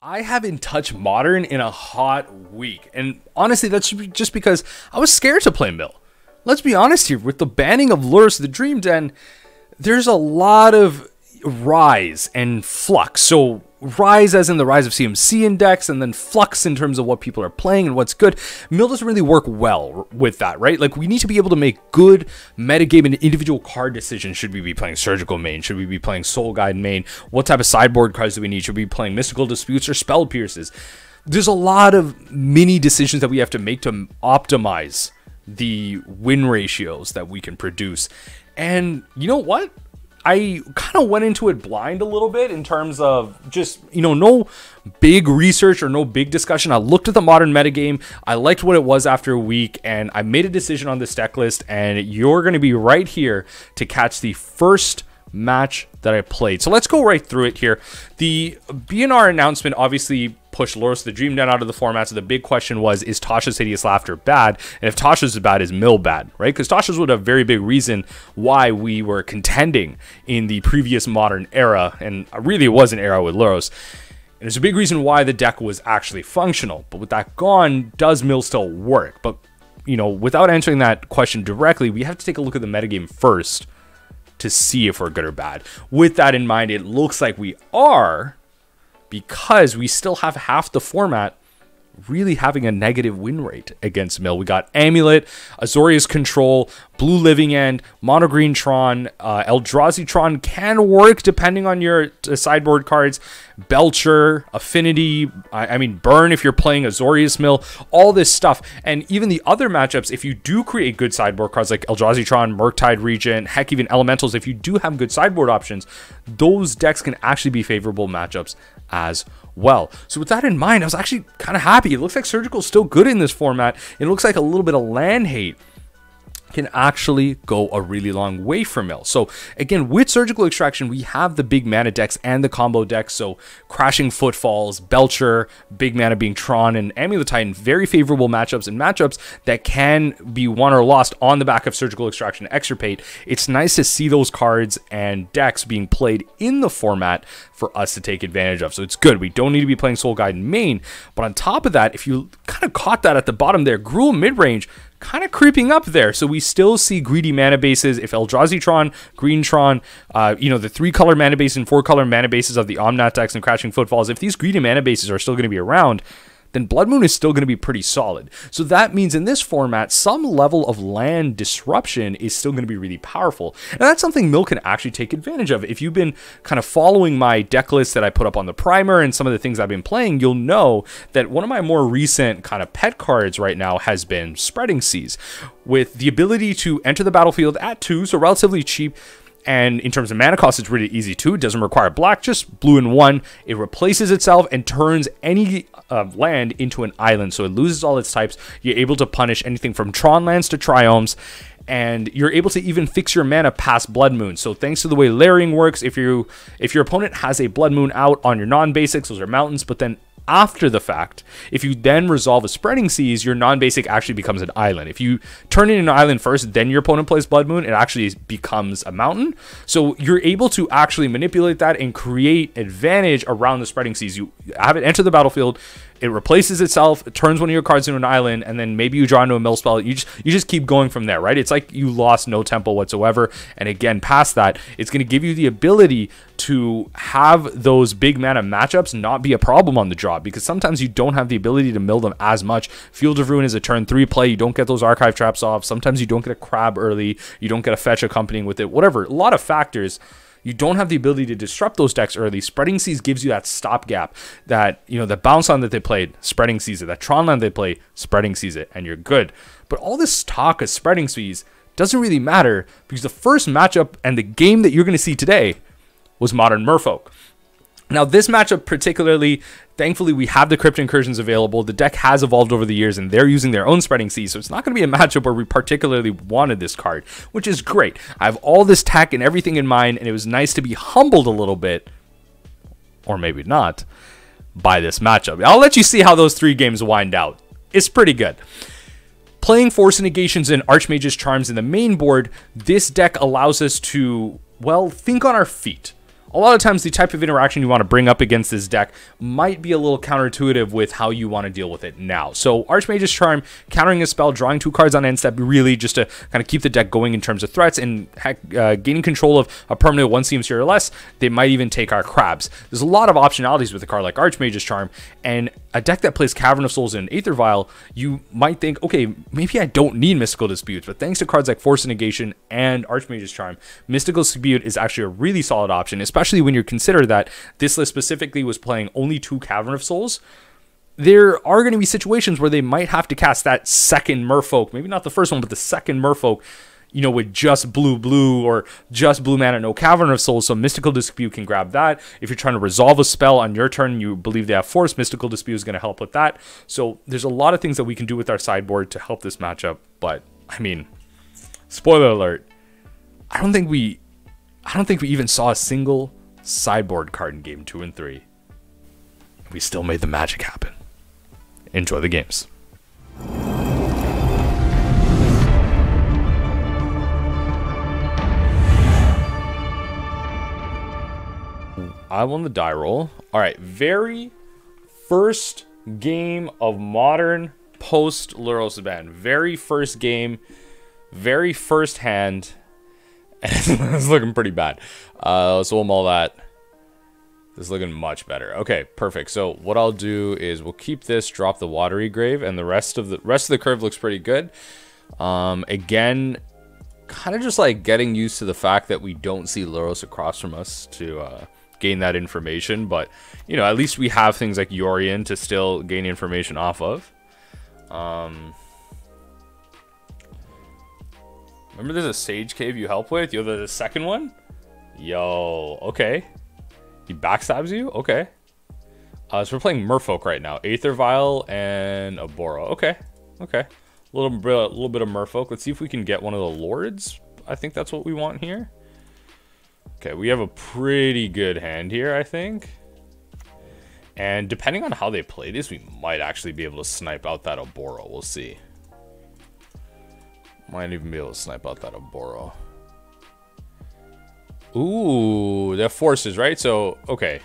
I haven't touched Modern in a hot week, and honestly, that's just because I was scared to play Mill. Let's be honest here, with the banning of Lurrus the Dream Den, there's a lot of rise and flux. So rise as in the rise of CMC index, and then flux in terms of what people are playing and what's good. Mill doesn't really work well with that, right? Like, we need to be able to make good metagame and individual card decisions. Should we be playing Surgical main? Should we be playing Soul Guide main? What type of sideboard cards do we need? Should we be playing Mystical Disputes or Spell Pierces? There's a lot of mini decisions that we have to make to optimize the win ratios that we can produce. And you know what? I kind of went into it blind a little bit in terms of just, no big research or no big discussion. I looked at the Modern metagame. I liked what it was after a week, and I made a decision on this deck list, and you're going to be right here to catch the first match that I played. So let's go right through it here. The BNR announcement obviously pushed Lurrus the Dream Den out of the format, so the big question was, is Tasha's Hideous Laughter bad? And if Tasha's is bad, is Mill bad, right? Because Tasha's would have a very big reason why we were contending in the previous Modern era, and really it was an era with Lurrus. And there's a big reason why the deck was actually functional. But with that gone, does Mill still work? But, without answering that question directly, we have to take a look at the metagame first to see if we're good or bad. With that in mind, it looks like we are, because we still have half the format really having a negative win rate against Mill. We got Amulet, Azorius Control, Blue Living End, Mono Green Tron, Eldrazi Tron can work depending on your sideboard cards, Belcher, Affinity, I mean Burn if you're playing Azorius Mill, all this stuff. And even the other matchups, if you do create good sideboard cards like Eldrazi Tron, Murktide Regent, heck, even Elementals, if you do have good sideboard options, those decks can actually be favorable matchups as well. So with that in mind, I was actually kind of happy. It looks like Surgical's still good in this format. It looks like a little bit of land hate can actually go a really long way for Mill. So again, with Surgical Extraction, we have the big mana decks and the combo decks. So Crashing Footfalls, Belcher, big mana being Tron, and Amulet Titan, very favorable matchups, and matchups that can be won or lost on the back of Surgical Extraction Extirpate. It's nice to see those cards and decks being played in the format for us to take advantage of. So it's good. We don't need to be playing Soul Guide in main. But on top of that, if you kind of caught that at the bottom there, Gruul mid-range kind of creeping up there. So we still see greedy mana bases. If Eldrazi Tron, Green Tron, the 3-color mana base and 4-color mana bases of the Omnat decks and Crashing Footfalls, if these greedy mana bases are still going to be around, then Blood Moon is still going to be pretty solid. So that means in this format, some level of land disruption is still going to be really powerful. And that's something Mill can actually take advantage of. If you've been kind of following my deck list that I put up on the primer and some of the things I've been playing, you'll know that one of my more recent kind of pet cards right now has been Spreading Seas, with the ability to enter the battlefield at 2, so relatively cheap. And in terms of mana cost, it's really easy too. It doesn't require black, just blue and 1. It replaces itself and turns any land into an island. So it loses all its types. You're able to punish anything from Tron lands to Triomes. And you're able to even fix your mana past Blood Moon. So thanks to the way layering works, if your opponent has a Blood Moon out on your non-basics, those are mountains, but then after the fact, if you then resolve a Spreading Seas, your non-basic actually becomes an island. If you turn it into an island first, then your opponent plays Blood Moon, it actually becomes a mountain. So you're able to actually manipulate that and create advantage around the Spreading Seas. You have it enter the battlefield, it replaces itself, it turns one of your cards into an island, and then maybe you draw into a mill spell. You just keep going from there, right? It's like you lost no tempo whatsoever. And again, past that, it's going to give you the ability to have those big mana matchups not be a problem on the draw, because sometimes you don't have the ability to mill them as much. Field of Ruin is a turn 3 play. You don't get those archive traps off. Sometimes you don't get a crab early. You don't get a fetch accompanying with it. Whatever. A lot of factors. You don't have the ability to disrupt those decks early. Spreading Seas gives you that stopgap, that, the bounce land that they played, Spreading Seas it. That Tron land they play, Spreading Seas it, and you're good. But all this talk of Spreading Seas doesn't really matter, because the first matchup and the game that you're going to see today was Modern Merfolk. Now, this matchup particularly, thankfully, we have the Crypt Incursions available. The deck has evolved over the years, and they're using their own Spreading Seas, so it's not going to be a matchup where we particularly wanted this card, which is great. I have all this tech and everything in mind, and it was nice to be humbled a little bit, or maybe not, by this matchup. I'll let you see how those 3 games wind out. It's pretty good. Playing Force Negations and Archmage's Charms in the main board, this deck allows us to, well, think on our feet. a lot of times the type of interaction you want to bring up against this deck might be a little counterintuitive with how you want to deal with it now. So Archmage's Charm, countering a spell, drawing 2 cards on end step, really just to kind of keep the deck going in terms of threats, and gaining control of a permanent 1 CMC or less. They might even take our crabs. There's a lot of optionalities with a card like Archmage's Charm, and a deck that plays Cavern of Souls and Aether Vial, you might think, okay, maybe I don't need Mystical Disputes, but thanks to cards like Force of Negation and Archmage's Charm, Mystical Dispute is actually a really solid option, especially when you consider that this list specifically was playing only 2 Cavern of Souls. There are going to be situations where they might have to cast that second Merfolk, maybe not the first one, but the second Merfolk, you know, with just blue, or just blue mana, no Cavern of Souls, so Mystical Dispute can grab that. If you're trying to resolve a spell on your turn, you believe they have Force, Mystical Dispute is going to help with that. So there's a lot of things that we can do with our sideboard to help this matchup, but, I mean, spoiler alert, I don't think we even saw a single sideboard card in game 2 and 3. We still made the magic happen. Enjoy the games. I won the die roll. All right, very first game of Modern post Luros ban. Very first game, very first hand. And it's looking pretty bad. So we'll mull that. This is looking much better. Okay, perfect. So what I'll do is we'll keep this, drop the Watery Grave, and the rest of the curve looks pretty good. Again, kind of just like getting used to the fact that we don't see Luros across from us to gain that information, but you know, at least we have things like Yorion to still gain information off of. Remember there's a Sage Cave you help with? Yo, the second one? Yo, okay. He backstabs you? Okay. So we're playing Merfolk right now. Aether Vial and a Boro. Okay. Okay. A little bit of Merfolk. Let's see if we can get one of the Lords. I think that's what we want here. Okay, we have a pretty good hand here, I think. And depending on how they play this, we might actually be able to snipe out that Oboro. We'll see. Might even be able to snipe out that Oboro. Ooh, they're forces, right? So, okay.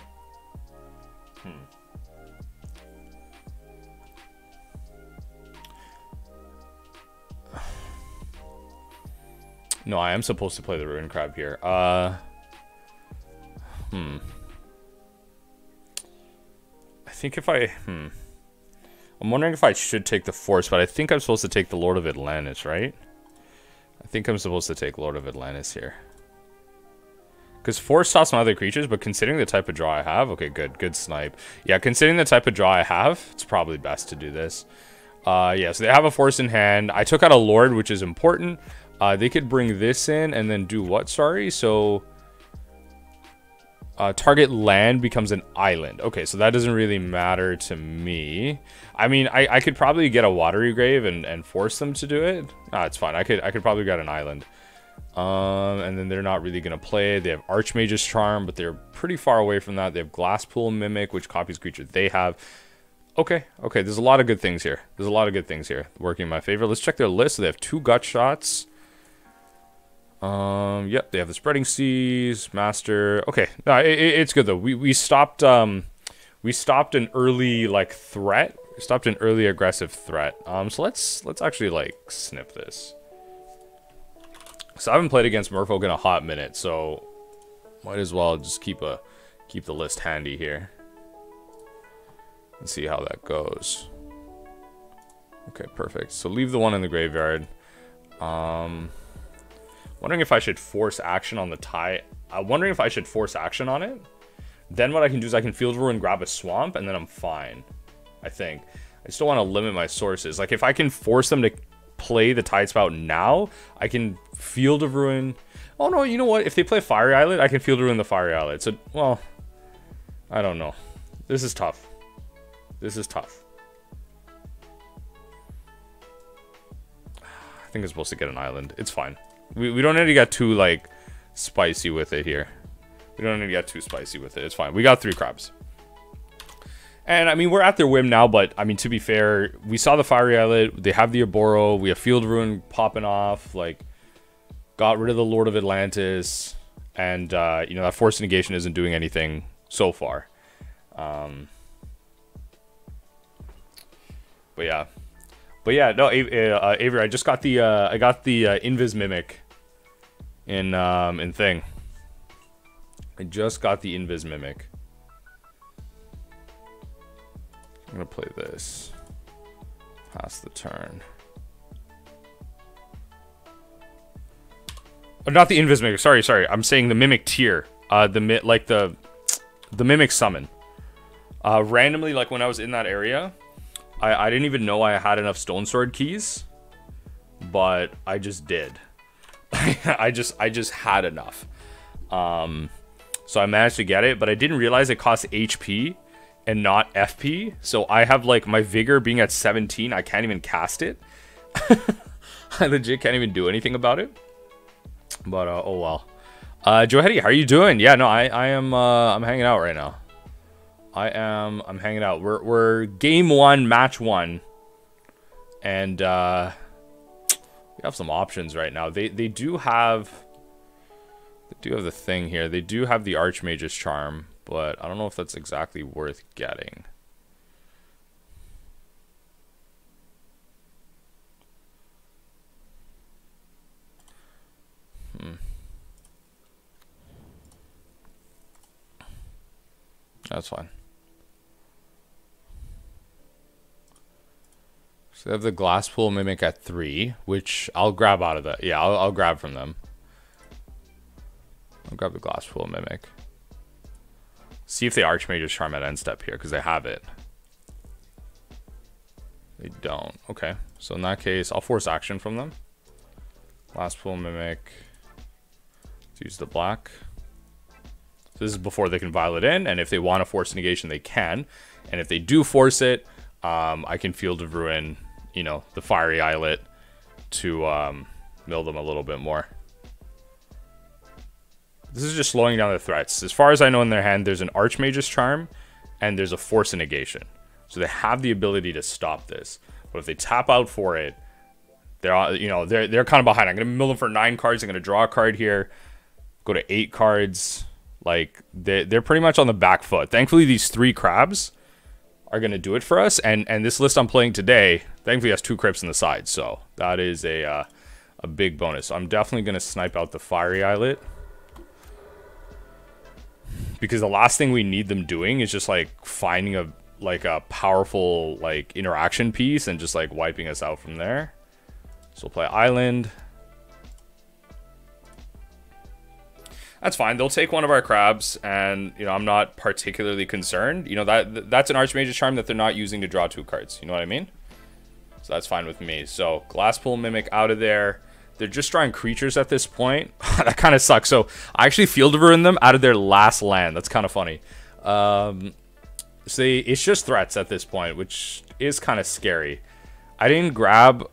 No, I am supposed to play the Ruin Crab here. I think if I'm wondering if I should take the Force, but I think I'm supposed to take the Lord of Atlantis, right? I think I'm supposed to take Lord of Atlantis here. Because Force stops my other creatures, but considering the type of draw I have... Okay, good snipe. Yeah, considering the type of draw I have, it's probably best to do this. Yeah, so they have a Force in hand. I took out a Lord, which is important. They could bring this in and then do what, sorry? So... target land becomes an island. Okay, so that doesn't really matter to me. I mean, I could probably get a Watery Grave and force them to do it. It's fine. I could probably get an island. And then they're not really going to play. They have Archmage's Charm, but they're pretty far away from that. They have Glasspool Mimic, which copies creatures they have. Okay, there's a lot of good things here. There's a lot of good things here working in my favor. Let's check their list. So they have 2 Gut Shots. Yep, they have the Spreading Seas, Master. Okay, no, it's good though. We stopped an early like threat. We stopped an early aggressive threat. So let's actually like snip this. So I haven't played against Merfolk in a hot minute, so might as well just keep the list handy here and see how that goes. Okay, perfect. So leave the one in the graveyard. Wondering if I should force action on the tie. I'm wondering if I should force action on it. Then what I can do is I can Field Ruin, grab a Swamp, and then I'm fine. I think. I still want to limit my sources. Like, if I can force them to play the Tidespout now, I can Field of Ruin. Oh, no, you know what? If they play Fiery Islet, I can Field Ruin the Fiery Islet. So, well, I don't know. This is tough. This is tough. I think I'm supposed to get an island. It's fine. We don't need to get too, like, spicy with it here. We don't need to get too spicy with it. It's fine. We got 3 crabs. And, I mean, we're at their whim now, but, I mean, to be fair, we saw the Fiery Islet. They have the Oboro. We have Field Ruin popping off. Like, got rid of the Lord of Atlantis. And, you know, that force negation isn't doing anything so far. But yeah, no, Avery, I just got the, Invis Mimic in thing. I just got the Invis Mimic. I'm gonna play this. Pass the turn. Oh, not the Invis Mimic. Sorry. I'm saying the Mimic tier. The Mimic summon. Randomly, like when I was in that area, I didn't even know I had enough Stone Sword keys, but I just did. I just had enough. So I managed to get it, but I didn't realize it costs HP and not FP. So I have like my vigor being at 17. I can't even cast it. I legit can't even do anything about it. But oh well. Joe Hetty, how are you doing? Yeah, no, I am I'm hanging out right now. I'm hanging out. We're game 1, match 1. And we have some options right now. They do have the thing here. They do have the Archmage's Charm, but I don't know if that's exactly worth getting. That's fine. So they have the Glasspool Mimic at 3, which I'll grab out of that. Yeah, I'll grab from them. I'll grab the Glasspool Mimic. See if the Archmage's Charm at end step here, because they have it. They don't. Okay. So in that case, I'll force action from them. Glasspool Mimic. Let's use the black. So this is before they can Violet in, and if they want to force negation, they can. And if they do force it, I can Field of Ruin, you know, the Fiery Islet to mill them a little bit more. This is just slowing down their threats. As far as I know in their hand, there's an Archmage's Charm, and there's a Force of Negation. So they have the ability to stop this. But if they tap out for it, they're, you know, they're kind of behind. I'm going to mill them for 9 cards. I'm going to draw a card here, go to 8 cards. Like, they're pretty much on the back foot. Thankfully, these 3 crabs are going to do it for us. And this list I'm playing today, thankfully, has 2 crypts on the side. So that is a big bonus. So I'm definitely going to snipe out the Fiery Islet. Because the last thing we need them doing is just, like, finding a powerful, like, interaction piece and just, like, wiping us out from there. So we'll play Island. That's fine. They'll take one of our crabs, and, you know, I'm not particularly concerned. You know, that's an Archmage's Charm that they're not using to draw 2 cards. You know what I mean? So that's fine with me. So Glasspool Mimic out of there. They're just drawing creatures at this point. That kind of sucks. So I actually Field of Ruin them out of their last land. That's kind of funny. See, it's just threats at this point, which is kind of scary. I didn't grab...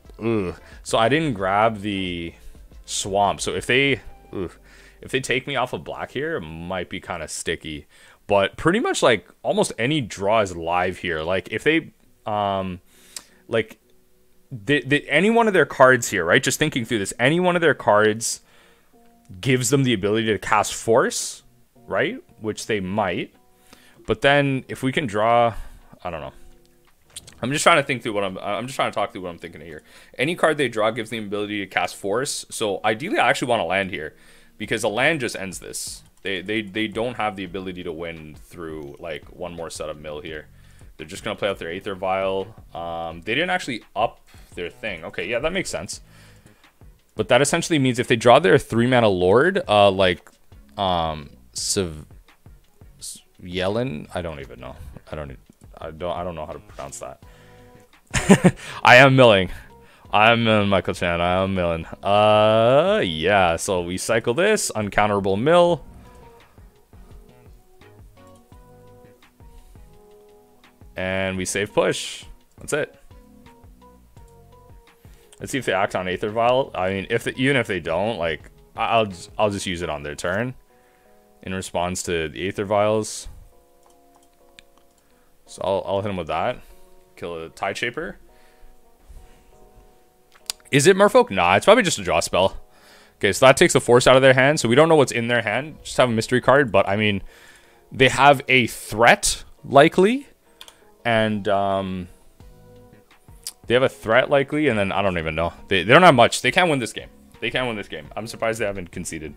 So I didn't grab the Swamp. So if they take me off of black here, it might be kind of sticky. But pretty much, like, almost any draw is live here. Like, if they... like... any one of their cards here, right? Just thinking through this, any one of their cards gives them the ability to cast Force, right? Which they might. But then if we can draw, I don't know. I'm just trying to think through what I'm just trying to talk through what I'm thinking here. Any card they draw gives them the ability to cast Force. So ideally, I actually want to land here because a land just ends this. They don't have the ability to win through like one more set of mill here. They're just going to play out their Aether Vial. They didn't actually up their thing. Okay, yeah, that makes sense. But that essentially means if they draw their 3-mana Lord, like, Yellen, I don't even know. I don't know how to pronounce that. I am milling. I'm milling, Michael Chan. I am milling. Yeah, so we cycle this. Uncounterable mill. And we save push. That's it. Let's see if they act on Aether Vial. I mean, even if they don't, like, I'll just use it on their turn in response to the Aether Vials. So I'll hit him with that. Kill a Tide Shaper. Is it Merfolk? Nah, it's probably just a draw spell. Okay, so that takes the force out of their hand. So we don't know what's in their hand. Just have a mystery card. But, I mean, they have a threat, likely. And, they have a threat, likely. And then, I don't even know. They don't have much. They can't win this game. They can't win this game. I'm surprised they haven't conceded.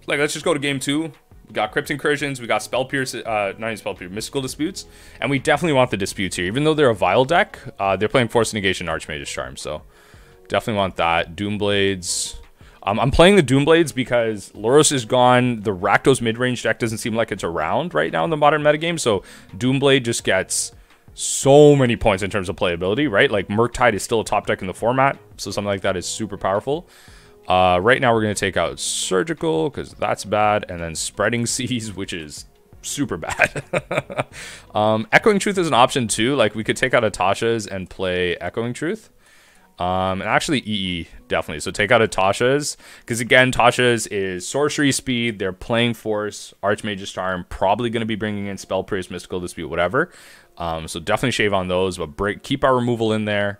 Like, let's just go to game 2. We got Crypt Incursions. We got Spell Pierce. Not even Spell Pierce. Mystical Disputes. And we definitely want the Disputes here. Even though they're a Vile deck, they're playing Force Negation Archmage's Charm. So, definitely want that. Doomblades. I'm playing the Doomblades because Loros is gone. The Rakdos mid-range deck doesn't seem like it's around right now in the modern metagame. So Doomblade just gets so many points in terms of playability, right? Like Murktide is still a top deck in the format. So something like that is super powerful. Right now we're going to take out Surgical because that's bad. And then Spreading Seas, which is super bad. Echoing Truth is an option too. Like we could take out Atasha's and play Echoing Truth. And actually EE, definitely. So take out a Tasha's, because again, Tasha's is sorcery speed. They're playing force, Archmage's Charm, probably going to be bringing in Spell Pierce, Mystical Dispute, whatever. So definitely shave on those, but keep our removal in there.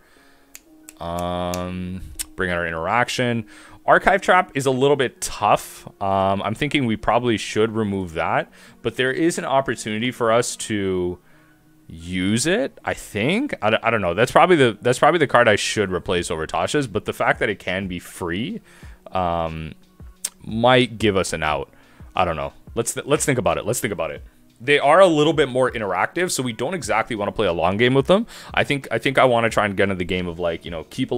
Bring out our interaction. Archive Trap is a little bit tough. I'm thinking we probably should remove that, but there is an opportunity for us to use it, I think. I don't know. That's probably the card I should replace over Tasha's, but the fact that it can be free might give us an out. I don't know. Let's think about it. Let's think about it. They are a little bit more interactive, so we don't exactly want to play a long game with them. I think I want to try and get into the game of, like, you know, keep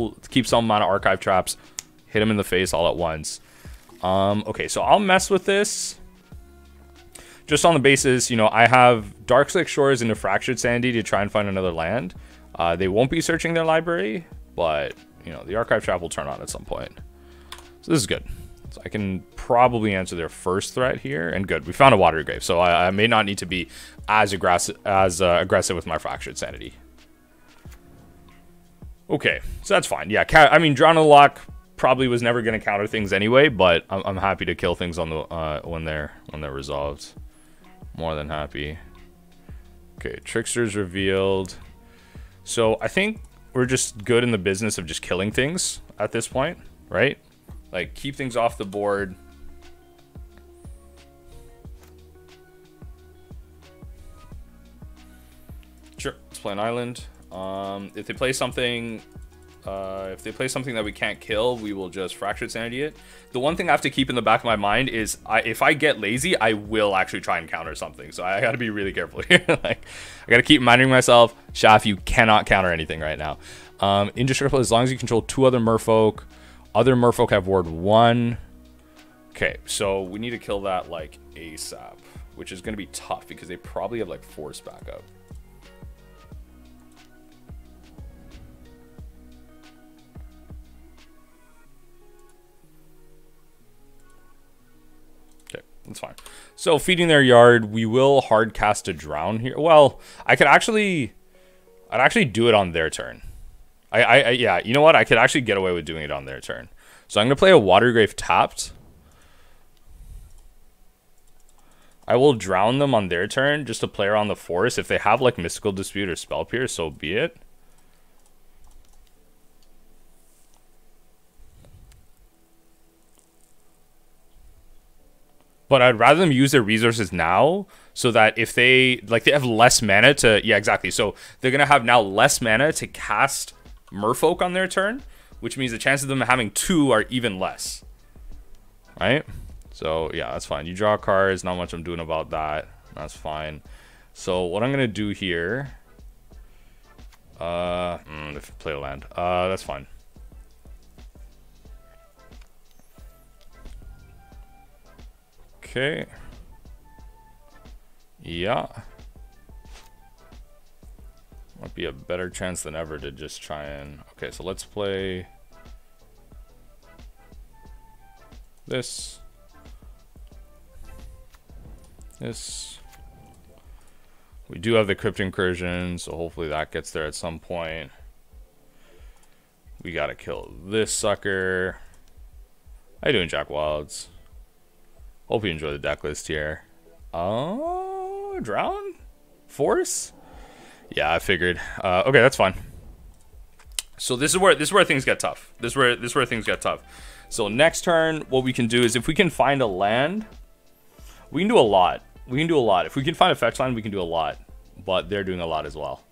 some amount of Archive Traps, hit them in the face all at once. Okay, so I'll mess with this. Just on the basis, you know, I have Darkslick Shores into Fractured Sandy to try and find another land. They won't be searching their library, but, you know, the Archive Trap will turn on at some point. So this is good. So I can probably answer their first threat here, and good. We found a Watery Grave, so I may not need to be as aggressive with my Fractured Sanity. Okay, so that's fine. Yeah, I mean, Drown in the Lock probably was never going to counter things anyway, but I'm happy to kill things on the when they're resolved. More than happy. Okay, Trickster's revealed. So I think we're just good in the business of just killing things at this point, right? Like, keep things off the board. Sure, let's play an island. If they play something that we can't kill, we will just Fractured Sanity it. The one thing I have to keep in the back of my mind is if I get lazy, I will actually try and counter something. So I got to be really careful here. Like, I got to keep reminding myself, Shaf, you cannot counter anything right now. Indestructible, as long as you control 2 other Merfolk. Other Merfolk have Ward 1. Okay, so we need to kill that, like, ASAP, which is going to be tough because they probably have, like, Force backup. That's fine. So feeding their yard, we will hard cast a Drown here. Well, I'd actually do it on their turn. Yeah, you know what? I could actually get away with doing it on their turn. So I'm gonna play a Watery Grave tapped. I will Drown them on their turn just to play around the forest. If they have, like, Mystical Dispute or Spell Pierce, so be it. But I'd rather them use their resources now so that if they have less mana to... Yeah, exactly. So they're going to have now less mana to cast Merfolk on their turn, which means the chances of them having 2 are even less. Right? So, yeah, that's fine. You draw cards. Not much I'm doing about that. That's fine. So what I'm going to do here... play a land. That's fine. Okay. Yeah. Might be a better chance than ever to just try and... Okay, so let's play... this. This. We do have the Crypt Incursion, so hopefully that gets there at some point. We gotta kill this sucker. How you doing, Jack Wilds? Hope you enjoy the deck list here. Oh, Drown? Force? Yeah, I figured. Okay, that's fine. So this is where things get tough. This is where things get tough. So next turn, what we can do is if we can find a land, we can do a lot. We can do a lot. If we can find a fetch land, we can do a lot. But they're doing a lot as well.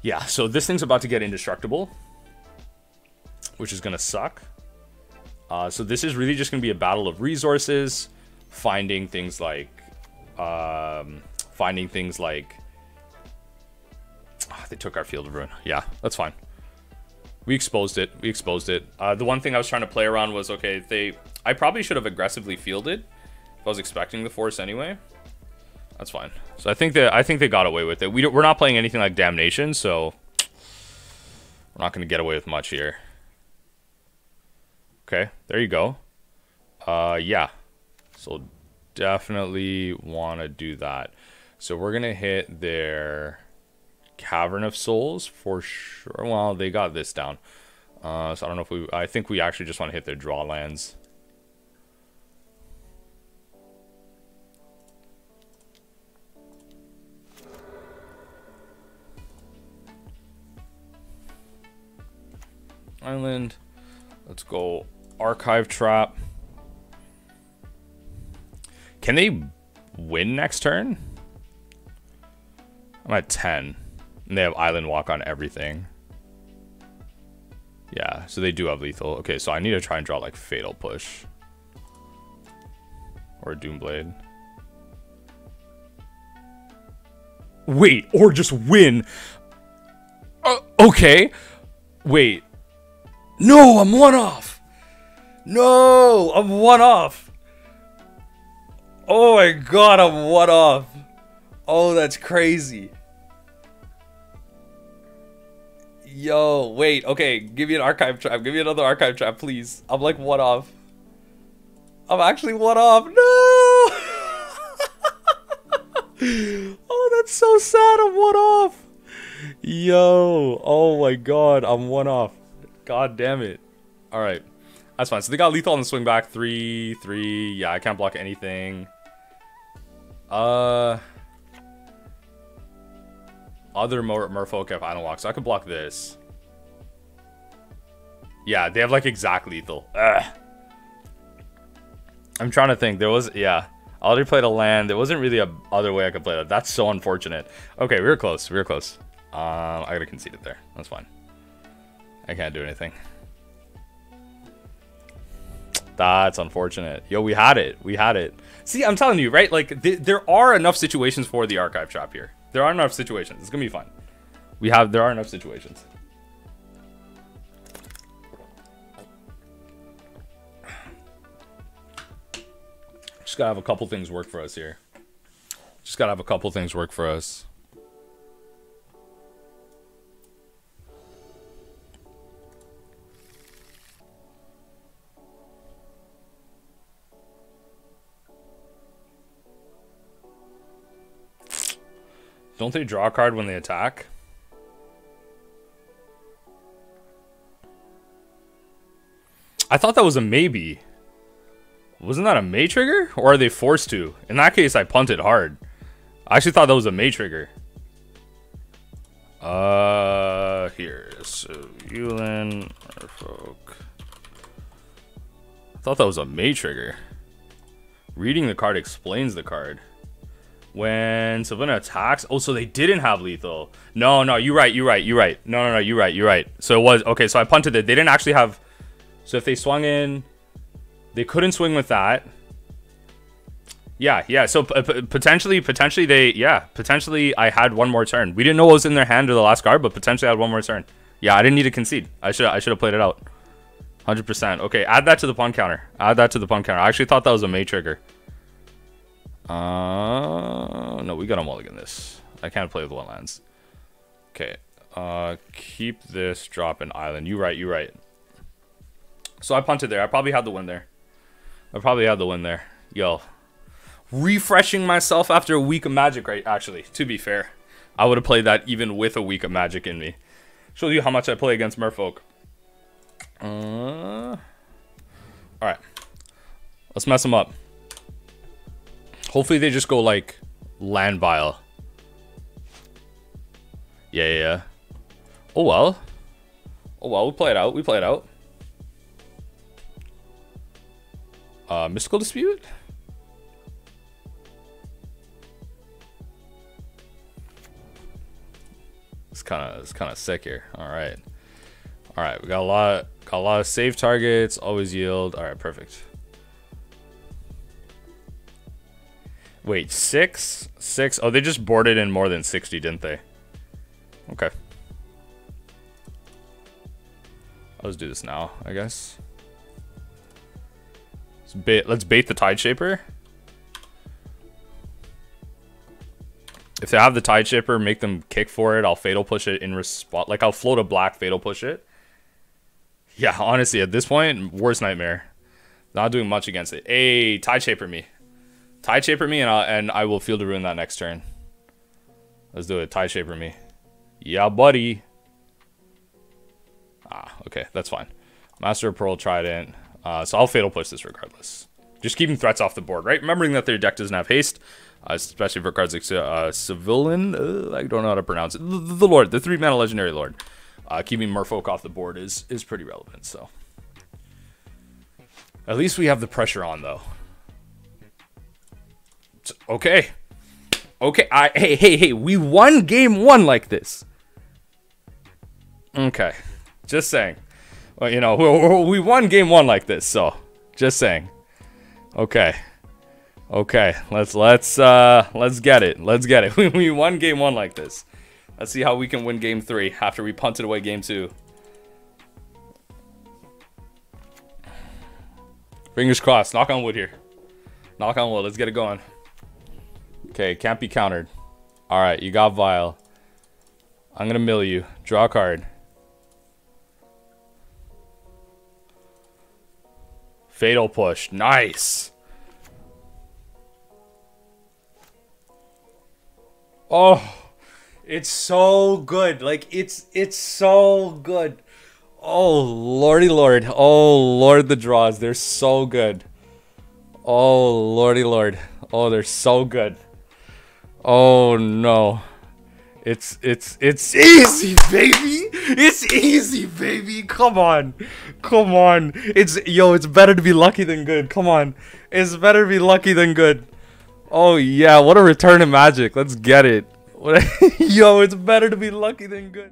Yeah, so this thing's about to get indestructible, which is going to suck. So this is really just going to be a battle of resources, finding things like... they took our Field of Ruin. Yeah, that's fine. We exposed it. We exposed it. The one thing I was trying to play around was, okay, I probably should have aggressively fielded if I was expecting the force anyway. That's fine. So I think they got away with it. We're not playing anything like Damnation, so we're not going to get away with much here. Okay, there you go. Yeah. So definitely want to do that. So we're going to hit their Cavern of Souls for sure. Well, they got this down. So I don't know if I think we actually just want to hit their draw lands. Island. Let's go Archive Trap. Can they win next turn? I'm at 10. And they have Island Walk on everything. Yeah, so they do have lethal. Okay, so I need to try and draw like Fatal Push. Or Doomblade. Wait, or just win. Okay. Wait. No, I'm one off. No, I'm one off. Oh my god, I'm one off. Oh, that's crazy. Yo, wait, okay, give me an Archive Trap. Give me another Archive Trap, please. I'm like one off. I'm actually one off. No! Oh, that's so sad. I'm one off. Yo, oh my god, I'm one off. God damn it. Alright, that's fine. So they got lethal on the swing back. 3/3. Yeah, I can't block anything. Other Merfolk have Island Walk, so I could block this. Yeah, they have like exact lethal. Ugh. I'm trying to think. There was, yeah. I already played a land. There wasn't really a other way I could play that. That's so unfortunate. Okay, we were close. We were close. I gotta concede it there. That's fine. I can't do anything. That's unfortunate. Yo, we had it. We had it. See, I'm telling you, right? Like, there are enough situations for the Archive Trap here. There are enough situations. It's gonna be fine. There are enough situations. Just gotta have a couple things work for us here. Just gotta have a couple things work for us. Don't they draw a card when they attack? I thought that was a maybe. Wasn't that a May trigger? Or are they forced to? In that case, I punted hard. I actually thought that was a May trigger. Here. So, Yulin, Merfolk. I thought that was a May trigger. Reading the card explains the card. When Sylvana attacks... Oh, so they didn't have lethal. No, you're right. No, you're right. So it was... Okay, so I punted it. They didn't actually have... So if they swung in... They couldn't swing with that. Yeah. So potentially they... Yeah, potentially I had one more turn. We didn't know what was in their hand or the last card, but potentially I had one more turn. Yeah, I didn't need to concede. I should have played it out. 100%. Okay, add that to the pawn counter. I actually thought that was a May trigger. No, we gotta mulligan this. I can't play with one lands. Okay. Keep this, drop an island. You're right. So I punted there. I probably had the win there. Yo. Refreshing myself after a week of Magic, right? Actually, to be fair, I would have played that even with a week of Magic in me. Shows you how much I play against Merfolk. Alright. Let's mess them up. Hopefully they just go like land bile. Yeah. Oh well, we play it out. Mystical Dispute? It's kind of sick here. All right, we got a lot of save targets. Always yield. All right, perfect. Wait, 6? Oh, they just boarded in more than 60, didn't they? Okay. Let's do this now, I guess. Let's bait the Tide Shaper. If they have the Tide Shaper, make them kick for it. I'll Fatal Push it in response. Like, I'll float a black, Fatal Push it. Yeah, honestly, at this point, worst nightmare. Not doing much against it. Hey, Tide Shaper me. Tide Shaper me, and I will Field of Ruin that next turn. Let's do it. Tide Shaper me. Yeah, buddy. Ah, okay, that's fine. Master of Pearl Trident. So I'll Fatal Push this regardless. Just keeping threats off the board, right? Remembering that their deck doesn't have haste, especially for cards like Civilian. I don't know how to pronounce it. The Lord, the 3-mana Legendary Lord. Keeping Merfolk off the board is pretty relevant. So at least we have the pressure on, though. Okay. Hey, we won game 1 like this. Okay, just saying. Well, you know, we won game 1 like this, so just saying. Okay, let's get it. We won game 1 like this. Let's see how we can win game 3 after we punted away game 2. Fingers crossed. Knock on wood here. Knock on wood. Let's get it going. Okay, can't be countered. Alright, you got Vile. I'm gonna mill you. Draw a card. Fatal Push. Nice. Oh, it's so good. Like, it's so good. Oh, lordy lord. Oh, lord, the draws. They're so good. Oh, lordy lord. Oh, they're so good. Oh no, it's easy, baby. It's easy, baby. Come on. It's better to be lucky than good. Come on, it's better to be lucky than good. Oh yeah, what a return of magic. Let's get it. Yo, it's better to be lucky than good.